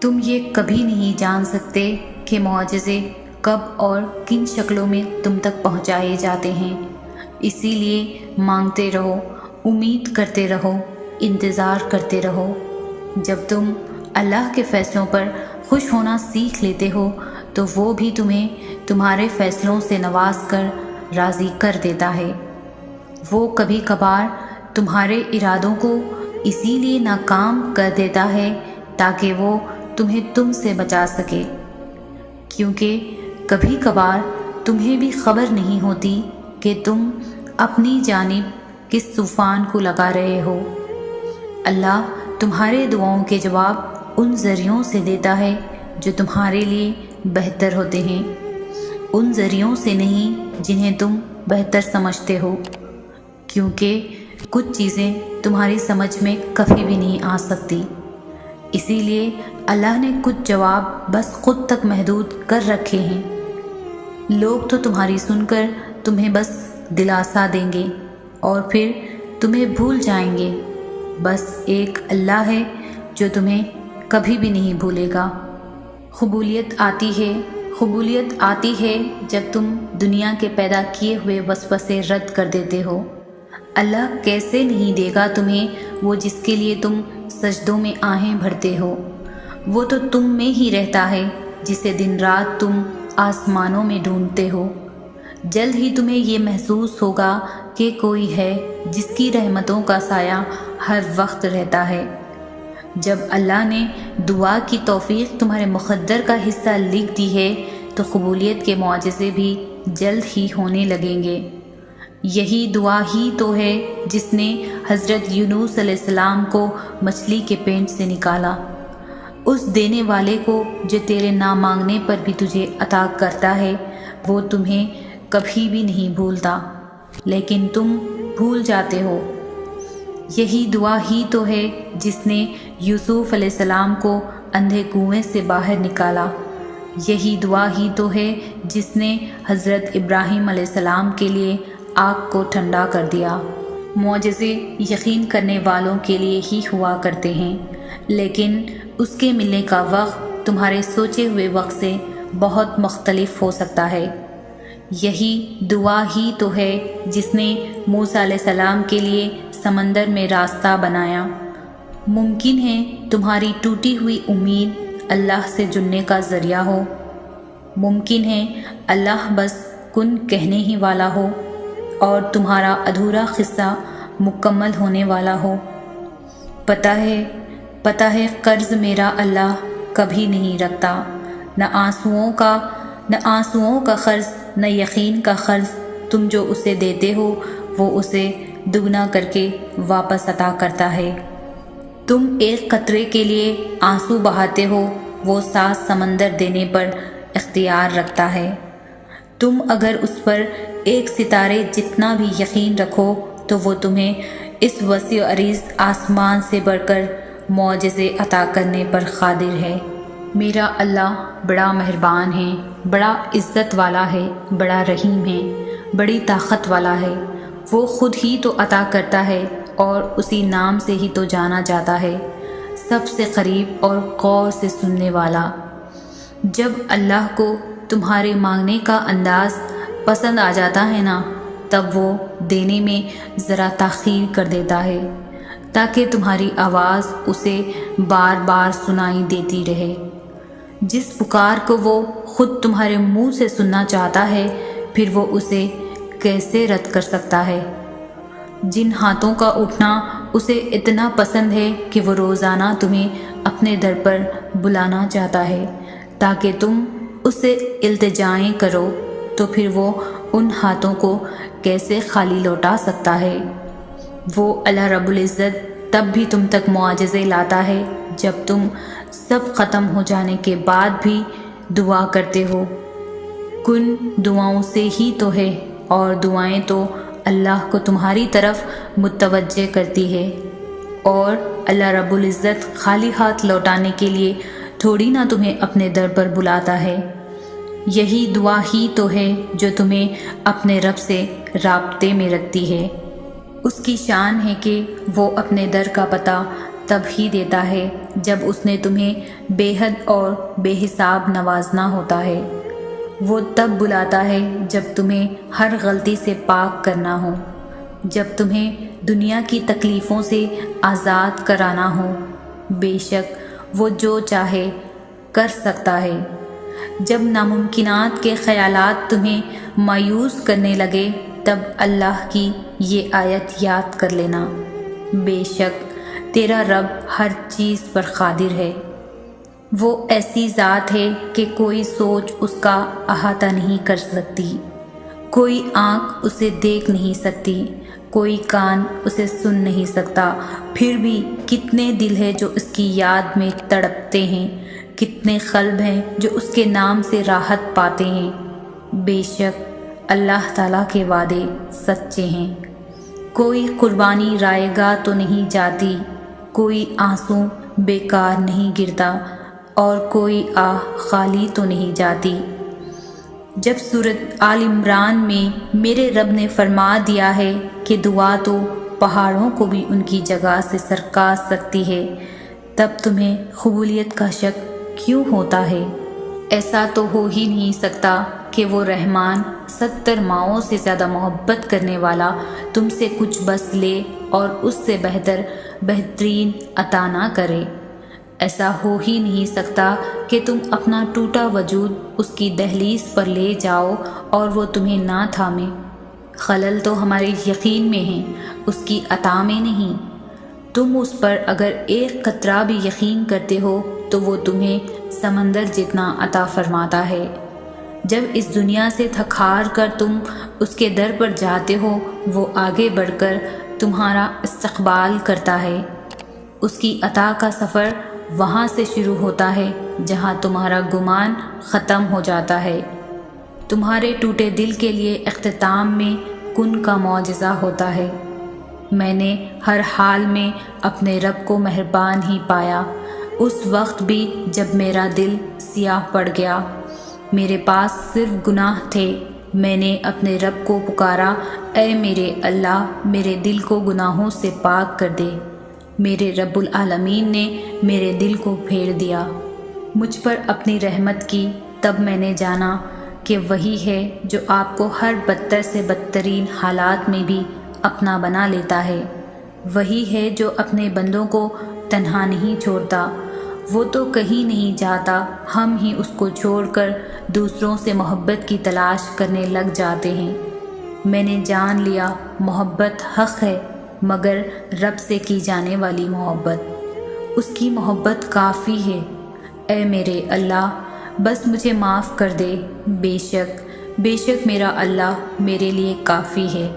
تم یہ کبھی نہیں جان سکتے کہ معجزے کب اور کن شکلوں میں تم تک پہنچائے جاتے ہیں، اسی لیے مانگتے رہو، امید کرتے رہو، انتظار کرتے رہو۔ جب تم اللہ کے فیصلوں پر خوش ہونا سیکھ لیتے ہو تو وہ بھی تمہیں تمہارے فیصلوں سے نواز کر راضی کر دیتا ہے۔ وہ کبھی کبھار تمہارے ارادوں کو اسی لیے ناکام کر دیتا ہے تاکہ وہ تمہیں تم سے بچا سکے، کیونکہ کبھی کبھار تمہیں بھی خبر نہیں ہوتی کہ تم اپنی جانب کس طوفان کو لگا رہے ہو۔ اللہ تمہارے دعاؤں کے جواب ان ذریعوں سے دیتا ہے جو تمہارے لیے بہتر ہوتے ہیں، ان ذریعوں سے نہیں جنہیں تم بہتر سمجھتے ہو، کیونکہ کچھ چیزیں تمہاری سمجھ میں کبھی بھی نہیں آ سکتی۔ اسی لیے اللہ نے کچھ جواب بس خود تک محدود کر رکھے ہیں۔ لوگ تو تمہاری سن کر تمہیں بس دلاسا دیں گے اور پھر تمہیں بھول جائیں گے، بس ایک اللہ ہے جو تمہیں کبھی بھی نہیں بھولے گا۔ قبولیت آتی ہے جب تم دنیا کے پیدا کیے ہوئے وسوسے رد کر دیتے ہو۔ اللہ کیسے نہیں دے گا تمہیں وہ جس کے لیے تم سجدوں میں آہیں بھرتے ہو؟ وہ تو تم میں ہی رہتا ہے جسے دن رات تم آسمانوں میں ڈھونڈتے ہو۔ جلد ہی تمہیں یہ محسوس ہوگا کہ کوئی ہے جس کی رحمتوں کا سایہ ہر وقت رہتا ہے۔ جب اللہ نے دعا کی توفیق تمہارے مقدر کا حصہ لکھ دی ہے تو قبولیت کے معجزے بھی جلد ہی ہونے لگیں گے۔ یہی دعا ہی تو ہے جس نے حضرت یونس علیہ السلام کو مچھلی کے پیٹ سے نکالا۔ اس دینے والے کو جو تیرے نہ مانگنے پر بھی تجھے عطا کرتا ہے، وہ تمہیں کبھی بھی نہیں بھولتا، لیکن تم بھول جاتے ہو۔ یہی دعا ہی تو ہے جس نے یوسف علیہ السلام کو اندھے کنویں سے باہر نکالا۔ یہی دعا ہی تو ہے جس نے حضرت ابراہیم علیہ السلام کے لیے آگ کو ٹھنڈا کر دیا۔ معجزے یقین کرنے والوں کے لیے ہی ہوا کرتے ہیں، لیکن اس کے ملنے کا وقت تمہارے سوچے ہوئے وقت سے بہت مختلف ہو سکتا ہے۔ یہی دعا ہی تو ہے جس نے موسیٰ علیہ السلام کے لیے سمندر میں راستہ بنایا۔ ممکن ہے تمہاری ٹوٹی ہوئی امید اللہ سے جڑنے کا ذریعہ ہو، ممکن ہے اللہ بس کن کہنے ہی والا ہو اور تمہارا ادھورا قصہ مکمل ہونے والا ہو۔ پتہ ہے قرض میرا اللہ کبھی نہیں رکھتا، نہ آنسوؤں کا قرض، نہ یقین کا قرض۔ تم جو اسے دیتے ہو وہ اسے دگنا کر کے واپس عطا کرتا ہے۔ تم ایک قطرے کے لیے آنسو بہاتے ہو، وہ 7 سمندر دینے پر اختیار رکھتا ہے۔ تم اگر اس پر ایک ستارے جتنا بھی یقین رکھو تو وہ تمہیں اس وسیع و عریض آسمان سے بڑھ کر معجزے عطا کرنے پر قادر ہے۔ میرا اللہ بڑا مہربان ہے، بڑا عزت والا ہے، بڑا رحیم ہے، بڑی طاقت والا ہے۔ وہ خود ہی تو عطا کرتا ہے اور اسی نام سے ہی تو جانا جاتا ہے، سب سے قریب اور غور سے سننے والا۔ جب اللہ کو تمہارے مانگنے کا انداز پسند آ جاتا ہے نا، تب وہ دینے میں ذرا تاخیر کر دیتا ہے تاکہ تمہاری آواز اسے بار بار سنائی دیتی رہے۔ جس پکار کو وہ خود تمہارے منہ سے سننا چاہتا ہے، پھر وہ اسے کیسے رد کر سکتا ہے؟ جن ہاتھوں کا اٹھنا اسے اتنا پسند ہے کہ وہ روزانہ تمہیں اپنے در پر بلانا چاہتا ہے تاکہ تم اس سے التجائیں کرو، تو پھر وہ ان ہاتھوں کو کیسے خالی لوٹا سکتا ہے؟ وہ اللہ رب العزت تب بھی تم تک معجزے لاتا ہے جب تم سب ختم ہو جانے کے بعد بھی دعا کرتے ہو۔ کن دعاؤں سے ہی تو ہے، اور دعائیں تو اللہ کو تمہاری طرف متوجہ کرتی ہے، اور اللہ رب العزت خالی ہاتھ لوٹانے کے لیے تھوڑی نہ تمہیں اپنے در پر بلاتا ہے۔ یہی دعا ہی تو ہے جو تمہیں اپنے رب سے رابطے میں رکھتی ہے۔ اس کی شان ہے کہ وہ اپنے در کا پتہ تب ہی دیتا ہے جب اس نے تمہیں بے حد اور بے حساب نوازنا ہوتا ہے۔ وہ تب بلاتا ہے جب تمہیں ہر غلطی سے پاک کرنا ہو، جب تمہیں دنیا کی تکلیفوں سے آزاد کرانا ہو۔ بے شک وہ جو چاہے کر سکتا ہے۔ جب ناممکنات کے خیالات تمہیں مایوس کرنے لگے تب اللہ کی یہ آیت یاد کر لینا، بے شک تیرا رب ہر چیز پر قادر ہے۔ وہ ایسی ذات ہے کہ کوئی سوچ اس کا احاطہ نہیں کر سکتی، کوئی آنکھ اسے دیکھ نہیں سکتی، کوئی کان اسے سن نہیں سکتا۔ پھر بھی کتنے دل ہیں جو اس کی یاد میں تڑپتے ہیں، کتنے قلب ہیں جو اس کے نام سے راحت پاتے ہیں۔ بے شک اللہ تعالیٰ کے وعدے سچے ہیں۔ کوئی قربانی رائے گاہ تو نہیں جاتی، کوئی آنسو بیکار نہیں گرتا، اور کوئی آہ خالی تو نہیں جاتی۔ جب سورۃ آل عمران میں میرے رب نے فرما دیا ہے کہ دعا تو پہاڑوں کو بھی ان کی جگہ سے سرکا سکتی ہے، تب تمہیں قبولیت کا شک کیوں ہوتا ہے؟ ایسا تو ہو ہی نہیں سکتا کہ وہ رحمان 70 ماؤں سے زیادہ محبت کرنے والا تم سے کچھ بس لے اور اس سے بہترین عطا نہ کرے۔ ایسا ہو ہی نہیں سکتا کہ تم اپنا ٹوٹا وجود اس کی دہلیز پر لے جاؤ اور وہ تمہیں نہ تھامے۔ خلل تو ہمارے یقین میں ہے، اس کی عطا میں نہیں۔ تم اس پر اگر ایک قطرہ بھی یقین کرتے ہو تو وہ تمہیں سمندر جتنا عطا فرماتا ہے۔ جب اس دنیا سے تھک ہار کر تم اس کے در پر جاتے ہو، وہ آگے بڑھ کر تمہارا استقبال کرتا ہے۔ اس کی عطا کا سفر وہاں سے شروع ہوتا ہے جہاں تمہارا گمان ختم ہو جاتا ہے۔ تمہارے ٹوٹے دل کے لیے اختتام میں کن کا معجزہ ہوتا ہے۔ میں نے ہر حال میں اپنے رب کو مہربان ہی پایا، اس وقت بھی جب میرا دل سیاہ پڑ گیا۔ میرے پاس صرف گناہ تھے، میں نے اپنے رب کو پکارا، اے میرے اللہ میرے دل کو گناہوں سے پاک کر دے۔ میرے رب العالمین نے میرے دل کو پھیر دیا، مجھ پر اپنی رحمت کی۔ تب میں نے جانا کہ وہی ہے جو آپ کو ہر بدتر سے بدترین حالات میں بھی اپنا بنا لیتا ہے، وہی ہے جو اپنے بندوں کو تنہا نہیں چھوڑتا۔ وہ تو کہیں نہیں جاتا، ہم ہی اس کو چھوڑ کر دوسروں سے محبت کی تلاش کرنے لگ جاتے ہیں۔ میں نے جان لیا محبت حق ہے، مگر رب سے کی جانے والی محبت، اس کی محبت کافی ہے۔ اے میرے اللہ بس مجھے معاف کر دے، بے شک میرا اللہ میرے لیے کافی ہے۔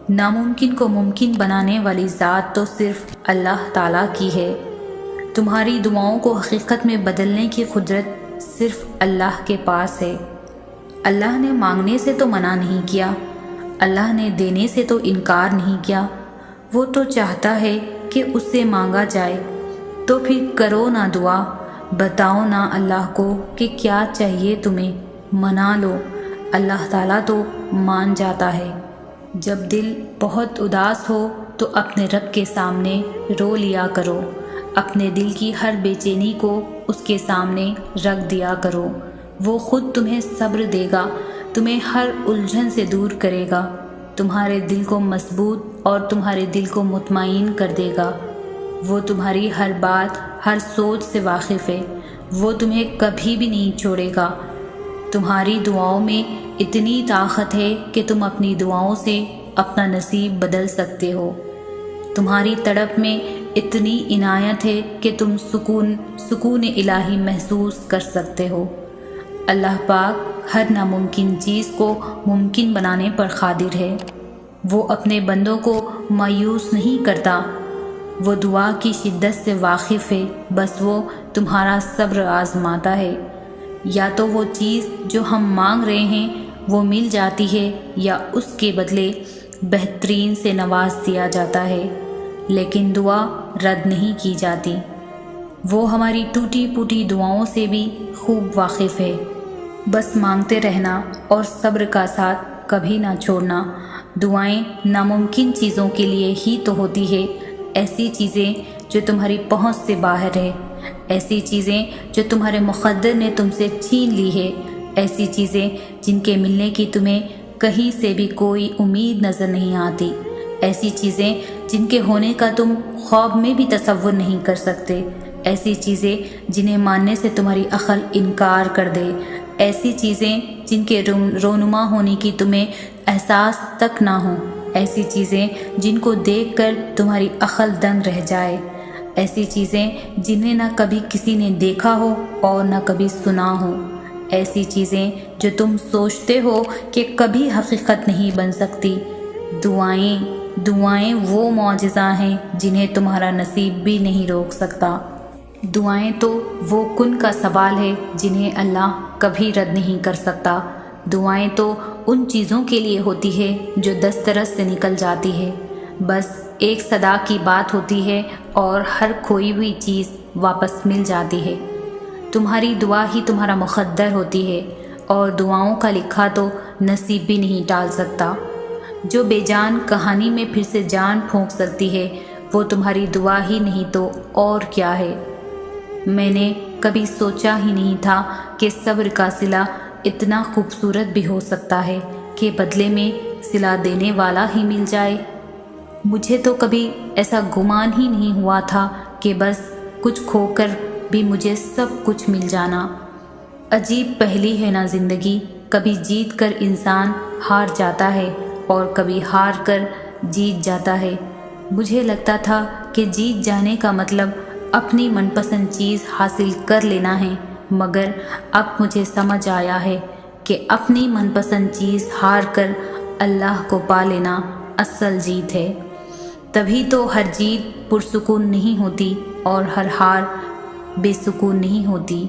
ناممکن کو ممکن بنانے والی ذات تو صرف اللہ تعالیٰ کی ہے۔ تمہاری دعاؤں کو حقیقت میں بدلنے کی قدرت صرف اللہ کے پاس ہے۔ اللہ نے مانگنے سے تو منع نہیں کیا، اللہ نے دینے سے تو انکار نہیں کیا۔ وہ تو چاہتا ہے کہ اس سے مانگا جائے، تو پھر کرو نہ دعا، بتاؤ نہ اللہ کو کہ کیا چاہیے تمہیں، منا لو، اللہ تعالیٰ تو مان جاتا ہے۔ جب دل بہت اداس ہو تو اپنے رب کے سامنے رو لیا کرو، اپنے دل کی ہر بے چینی کو اس کے سامنے رکھ دیا کرو، وہ خود تمہیں صبر دے گا، تمہیں ہر الجھن سے دور کرے گا، تمہارے دل کو مضبوط اور تمہارے دل کو مطمئن کر دے گا۔ وہ تمہاری ہر بات، ہر سوچ سے واقف ہے، وہ تمہیں کبھی بھی نہیں چھوڑے گا۔ تمہاری دعاؤں میں اتنی طاقت ہے کہ تم اپنی دعاؤں سے اپنا نصیب بدل سکتے ہو۔ تمہاری تڑپ میں اتنی عنایت ہے کہ تم سکون الہی محسوس کر سکتے ہو۔ اللہ پاک ہر ناممکن چیز کو ممکن بنانے پر قادر ہے۔ وہ اپنے بندوں کو مایوس نہیں کرتا، وہ دعا کی شدت سے واقف ہے، بس وہ تمہارا صبر آزماتا ہے۔ یا تو وہ چیز جو ہم مانگ رہے ہیں وہ مل جاتی ہے، یا اس کے بدلے بہترین سے نواز دیا جاتا ہے، لیکن دعا رد نہیں کی جاتی۔ وہ ہماری ٹوٹی پھوٹی دعاؤں سے بھی خوب واقف ہے۔ بس مانگتے رہنا اور صبر کا ساتھ کبھی نہ چھوڑنا۔ دعائیں ناممکن چیزوں کے لیے ہی تو ہوتی ہے، ایسی چیزیں جو تمہاری پہنچ سے باہر ہے، ایسی چیزیں جو تمہارے مقدر نے تم سے چھین لی ہے، ایسی چیزیں جن کے ملنے کی تمہیں کہیں سے بھی کوئی امید نظر نہیں آتی، ایسی چیزیں جن کے ہونے کا تم خواب میں بھی تصور نہیں کر سکتے، ایسی چیزیں جنہیں ماننے سے تمہاری عقل انکار کر دے، ایسی چیزیں جن کے رونما ہونے کی تمہیں احساس تک نہ ہو، ایسی چیزیں جن کو دیکھ کر تمہاری عقل دنگ رہ جائے، ایسی چیزیں جنہیں نہ کبھی کسی نے دیکھا ہو اور نہ کبھی سنا ہو، ایسی چیزیں جو تم سوچتے ہو کہ کبھی حقیقت نہیں بن سکتی۔ دعائیں وہ معجزہ ہیں جنہیں تمہارا نصیب بھی نہیں روک سکتا۔ دعائیں تو وہ کن کا سوال ہے جنہیں اللہ کبھی رد نہیں کر سکتا۔ دعائیں تو ان چیزوں کے لیے ہوتی ہے جو دسترس سے نکل جاتی ہے، بس ایک صدا کی بات ہوتی ہے اور ہر کھوئی ہوئی چیز واپس مل جاتی ہے۔ تمہاری دعا ہی تمہارا مقدر ہوتی ہے، اور دعاؤں کا لکھا تو نصیب بھی نہیں ٹال سکتا۔ جو بے جان کہانی میں پھر سے جان پھونک سکتی ہے وہ تمہاری دعا ہی نہیں تو اور کیا ہے۔ میں نے کبھی سوچا ہی نہیں تھا کہ صبر کا صلہ اتنا خوبصورت بھی ہو سکتا ہے کہ بدلے میں صلہ دینے والا ہی مل جائے۔ مجھے تو کبھی ایسا گمان ہی نہیں ہوا تھا کہ بس کچھ کھو کر بھی مجھے سب کچھ مل جانا۔ عجیب پہلی ہے نا زندگی، کبھی جیت کر انسان ہار جاتا ہے اور کبھی ہار کر جیت جاتا ہے۔ مجھے لگتا تھا کہ جیت جانے کا مطلب اپنی من پسند چیز حاصل کر لینا ہے، مگر اب مجھے سمجھ آیا ہے کہ اپنی من پسند چیز ہار کر اللہ کو پا لینا اصل جیت ہے۔ تبھی تو ہر جیت پرسکون نہیں ہوتی اور ہر ہار بے سکون نہیں ہوتی۔